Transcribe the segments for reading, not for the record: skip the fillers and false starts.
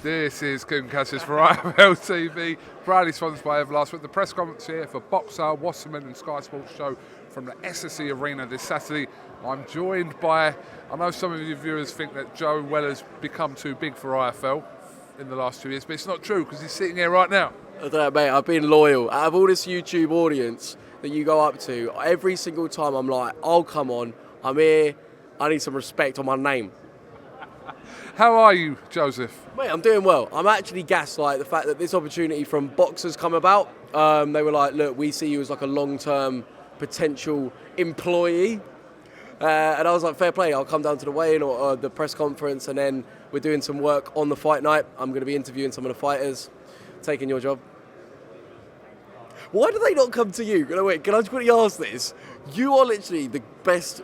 This is KUGAN CASSIUS for IFL TV, proudly sponsored by Everlast, with the press conference here for Boxer, Wasserman and Sky Sports Show from the SSE Arena this Saturday. I'm joined by, I know some of you viewers think that Joe Weller's become too big for IFL in the last 2 years, but it's not true because he's sitting here right now. I don't know, mate, I've been loyal. Out of all this YouTube audience that you go up to, every single time I'm like, oh, come on, I'm here, I need some respect on my name. How are you, Joseph? Mate, I'm doing well. I'm actually gassed, like, the fact that this opportunity from Boxers come about. They were like, look, we see you as like a long-term potential employee. And I was like, fair play, I'll come down to the weigh-in or the press conference, and then we're doing some work on the fight night. I'm going to be interviewing some of the fighters, taking your job. Why do they not come to you? Wait, can I just quickly ask this? You are literally the best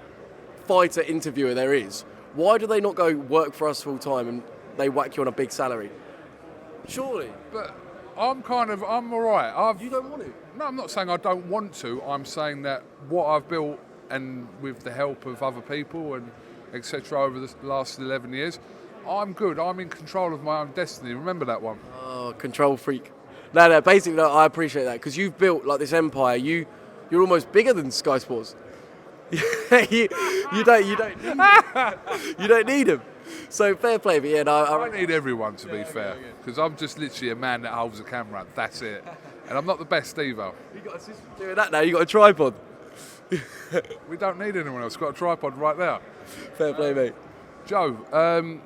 fighter interviewer there is. Why do they not go work for us full time and they whack you on a big salary? Surely. But I'm all right. You don't want to? No, I'm not saying I don't want to. I'm saying that what I've built, and with the help of other people and etc. over the last 11 years, I'm good. I'm in control of my own destiny. Remember that one? Oh, control freak. No, basically, no, I appreciate that, because you've built like this empire. You're almost bigger than Sky Sports. you don't need him. So fair play, but yeah, no, I need everyone to be fair, because I'm just literally a man that holds a camera. That's it, and I'm not the best either. You got a system doing that now. You got a tripod. We don't need anyone else. Got a tripod right there. Fair play, mate. Joe,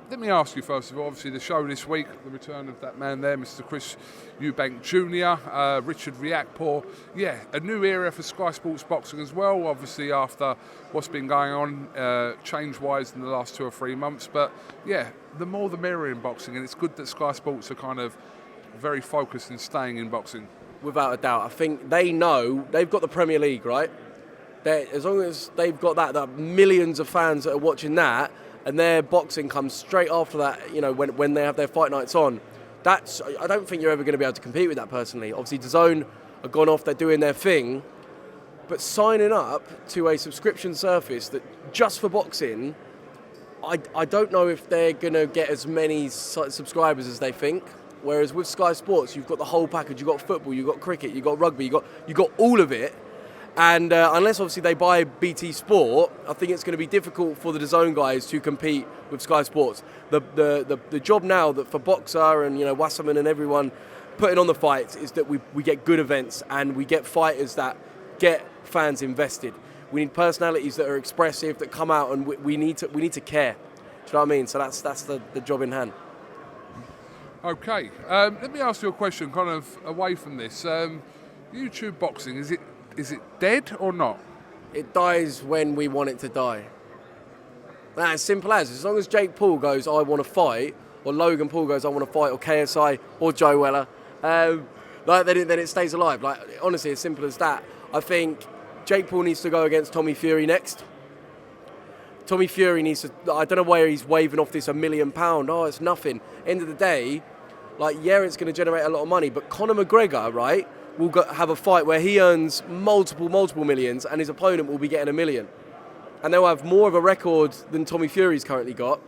let me ask you first of all, obviously the show this week, the return of that man there, Mr. Chris Eubank Jr., Richard Riakporhe. Yeah, a new era for Sky Sports Boxing as well, obviously after what's been going on change-wise in the last 2 or 3 months. But yeah, the more the merrier in boxing, and it's good that Sky Sports are kind of very focused in staying in boxing. Without a doubt. I think they know, they've got the Premier League, right? As long as they've got that millions of fans that are watching that, and their boxing comes straight after that, you know, when they have their fight nights on, I don't think you're ever going to be able to compete with that personally. Obviously, DAZN have gone off, they're doing their thing, but signing up to a subscription service that just for boxing, I don't know if they're going to get as many subscribers as they think. Whereas with Sky Sports, you've got the whole package. You've got football, you've got cricket, you've got rugby, you've got all of it. And unless obviously they buy BT Sport, I think it's going to be difficult for the DAZN guys to compete with Sky Sports. The job now that for Boxer and, you know, Wasserman and everyone putting on the fights is that we get good events and we get fighters that get fans invested. We need personalities that are expressive, that come out, and we need to care. Do you know what I mean? So that's the job in hand. Okay, let me ask you a question, kind of away from this. YouTube boxing, is it dead or not? It dies when we want it to die. That's as simple as long as Jake Paul goes, I want to fight, or Logan Paul goes, I want to fight, or KSI, or Joe Weller, then it stays alive. Like, honestly, as simple as that. I think Jake Paul needs to go against Tommy Fury next. Tommy Fury needs to, I don't know where he's waving off this £1 million. Oh, it's nothing. End of the day, like, yeah, it's going to generate a lot of money, but Conor McGregor, right, will have a fight where he earns multiple millions, and his opponent will be getting $1 million. And they'll have more of a record than Tommy Fury's currently got.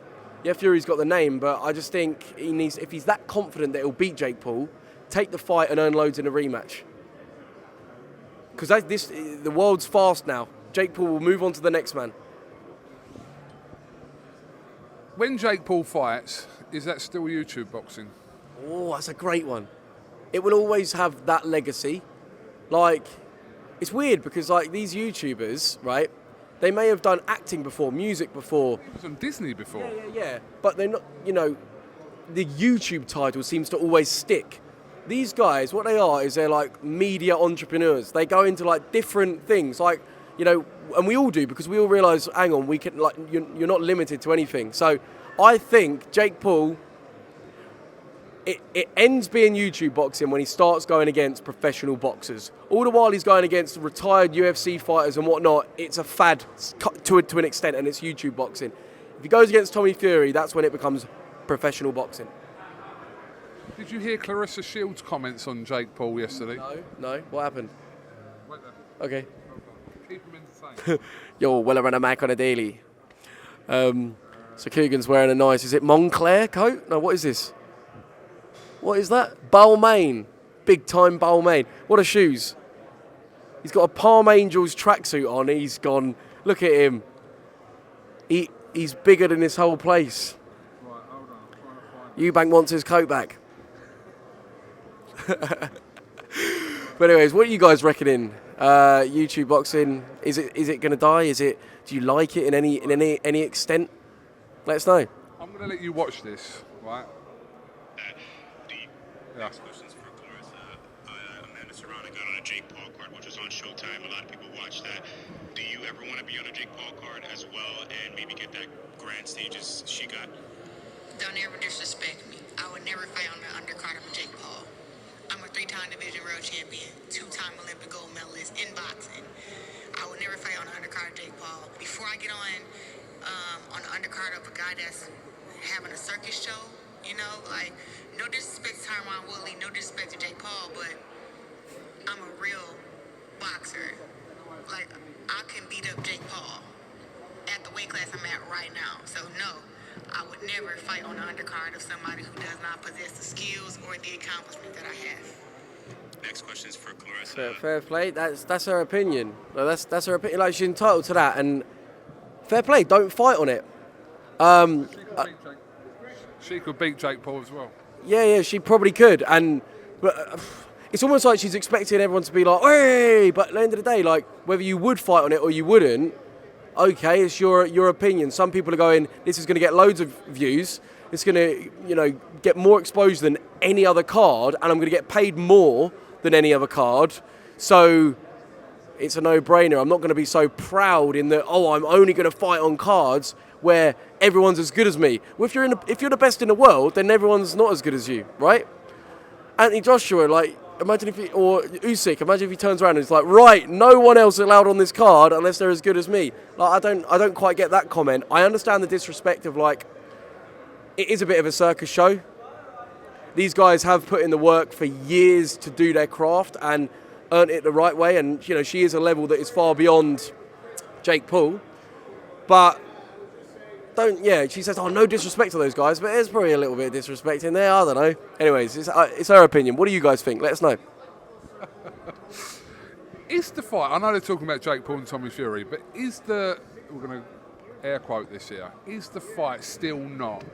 Yeah, Fury's got the name, but I just think he needs, if he's that confident that he'll beat Jake Paul, take the fight and earn loads in a rematch. Because the world's fast now. Jake Paul will move on to the next man. When Jake Paul fights, is that still YouTube boxing? Oh, that's a great one. It will always have that legacy. Like, it's weird because, like, these YouTubers, right, they may have done acting before, music before. It was on Disney before. Yeah. But they're not, you know, the YouTube title seems to always stick. These guys, what they are is they're like media entrepreneurs. They go into like different things, like, you know, and we all do, because we all realise, hang on, we can, like, you're not limited to anything. So I think Jake Paul, it ends being YouTube boxing when he starts going against professional boxers. All the while he's going against retired UFC fighters and whatnot, it's a fad to an extent, and it's YouTube boxing. If he goes against Tommy Fury, that's when it becomes professional boxing. Did you hear Clarissa Shields' comments on Jake Paul yesterday? No. What happened? Wait there. Okay. Keep him entertained. Yo, Weller and a Mac on a daily. So KUGAN's wearing a nice, is it Montclair coat? No, what is this? What is that? Balmain. Big time Balmain. What are shoes? He's got a Palm Angels tracksuit on. He's gone, look at him. He's bigger than this whole place. Right, hold on. I'm trying to find Eubank wants his coat back. But anyways, what are you guys reckoning? YouTube boxing, is it going to die? Do you like it in any extent? Let us know. I'm going to let you watch this, right? Next question's for Clarissa. Amanda Serrano got on a Jake Paul card, which was on Showtime. A lot of people watched that. Do you ever want to be on a Jake Paul card as well and maybe get that grand stages she got? Don't ever disrespect me. I would never fight on the undercard of Jake Paul. I'm a 3-time division world champion, 2-time Olympic gold medalist in boxing. I would never fight on the undercard of Jake Paul. Before I get on the undercard of a guy that's having a circus show, you know, like, no disrespect to Tyron Woodley, no disrespect to Jake Paul, but I'm a real boxer. Like, I can beat up Jake Paul at the weight class I'm at right now. So no, I would never fight on the undercard of somebody who does not possess the skills or the accomplishment that I have. Next question's for Clarissa. Fair play. That's her opinion. No, that's her opinion. Like, she's entitled to that. And fair play. Don't fight on it. She could beat Jake Paul as well. Yeah, she probably could. But it's almost like she's expecting everyone to be like, hey, but at the end of the day, like, whether you would fight on it or you wouldn't, okay, it's your opinion. Some people are going, this is going to get loads of views. It's going to, get more exposure than any other card, and I'm going to get paid more than any other card. So it's a no-brainer. I'm not going to be so proud in that, I'm only going to fight on cards where everyone's as good as me. Well, if you're the best in the world, then everyone's not as good as you, right? Anthony Joshua, like, imagine or Usyk, imagine if he turns around and he's like, right, no one else allowed on this card unless they're as good as me. Like, I don't quite get that comment. I understand the disrespect of, like, it is a bit of a circus show. These guys have put in the work for years to do their craft and earn it the right way. And, she is a level that is far beyond Jake Paul. But she says, no disrespect to those guys, but there's probably a little bit of disrespect in there, I don't know. Anyways, it's her opinion. What do you guys think? Let us know. Is the fight, I know they're talking about Jake Paul and Tommy Fury, but we're going to air quote this here, is the fight still not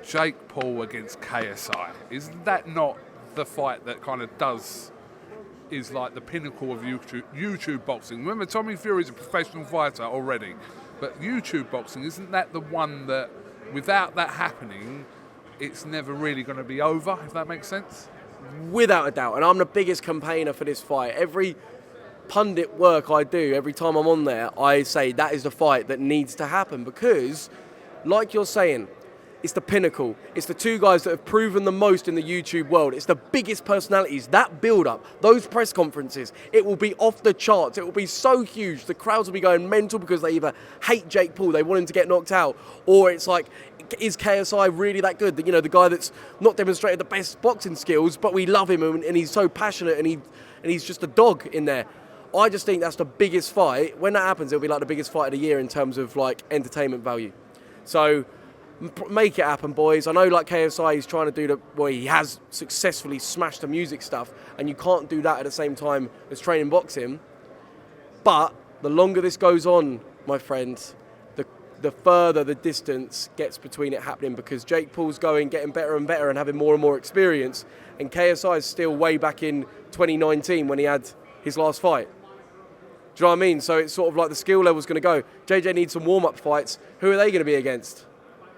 Jake Paul against KSI? Is that not the fight that kind of is like the pinnacle of YouTube boxing? Remember, Tommy Fury's a professional fighter already. But YouTube boxing, isn't that the one that, without that happening, it's never really going to be over, if that makes sense? Without a doubt. And I'm the biggest campaigner for this fight. Every pundit work I do, every time I'm on there, I say that is the fight that needs to happen. Because, like you're saying, it's the pinnacle. It's the two guys that have proven the most in the YouTube world. It's the biggest personalities. That build-up, those press conferences, it will be off the charts. It will be so huge. The crowds will be going mental because they either hate Jake Paul, they want him to get knocked out, or it's like, is KSI really that good? The guy that's not demonstrated the best boxing skills, but we love him and he's so passionate and he's just a dog in there. I just think that's the biggest fight. When that happens, it'll be like the biggest fight of the year in terms of like entertainment value. So make it happen, boys. I know like KSI is trying to do he has successfully smashed the music stuff, and you can't do that at the same time as training boxing. But the longer this goes on, my friend, the further the distance gets between it happening, because Jake Paul's getting better and better and having more and more experience, and KSI is still way back in 2019 when he had his last fight. Do you know what I mean? So it's sort of like the skill level's going to go. JJ needs some warm-up fights. Who are they going to be against?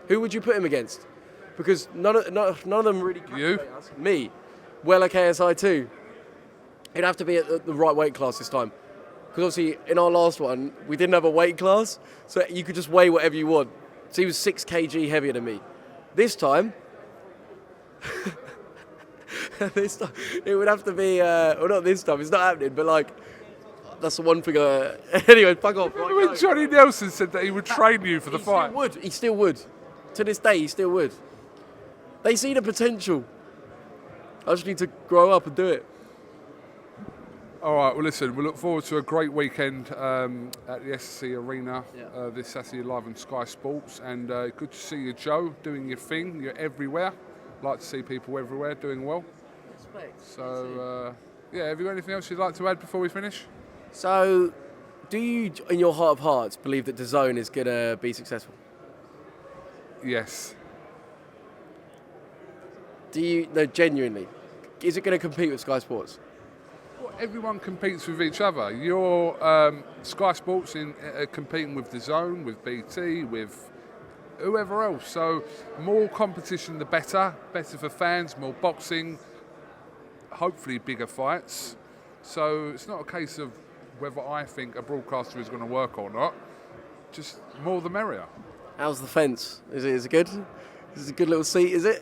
Who would you put him against? Because none of them really You? us. Me. Weller KSI too. It'd have to be at the right weight class this time. Because obviously in our last one, we didn't have a weight class, so you could just weigh whatever you want. So he was 6 kg heavier than me. This time, it would have to be, well, not this time, it's not happening, but like, that's the one thing. Anyway, fuck off. Remember when Johnny Nelson said that he would train you for the fight? He still would. To this day, he still would. They see the potential. I just need to grow up and do it. All right, well, listen, we look forward to a great weekend at the SSC Arena this Saturday live on Sky Sports. And good to see you, Joe, doing your thing. You're everywhere. like to see people everywhere doing well. So, yeah, have you got anything else you'd like to add before we finish? So, do you, in your heart of hearts, believe that DAZN is going to be successful? Yes. Do you, no, genuinely, is it going to compete with Sky Sports? Well, everyone competes with each other. You're Sky Sports competing with DAZN, with BT, with whoever else. So more competition, the better. Better for fans, more boxing, hopefully bigger fights. So it's not a case of whether I think a broadcaster is going to work or not. Just more the merrier. How's the fence? Is it good? Is it a good little seat, is it?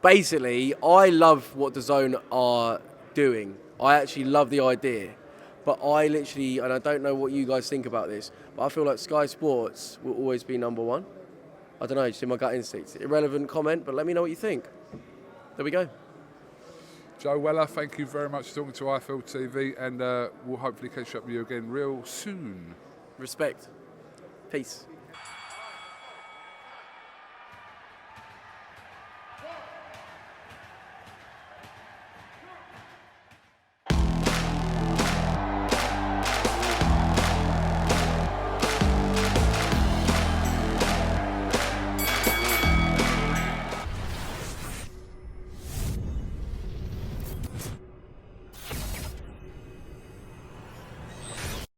Basically, I love what DAZN are doing. I actually love the idea. But I literally, and I don't know what you guys think about this, but I feel like Sky Sports will always be number one. I don't know, just in my gut instincts. Irrelevant comment, but let me know what you think. There we go. Joe Weller, thank you very much for talking to IFL TV, and we'll hopefully catch up with you again real soon. Respect. Peace.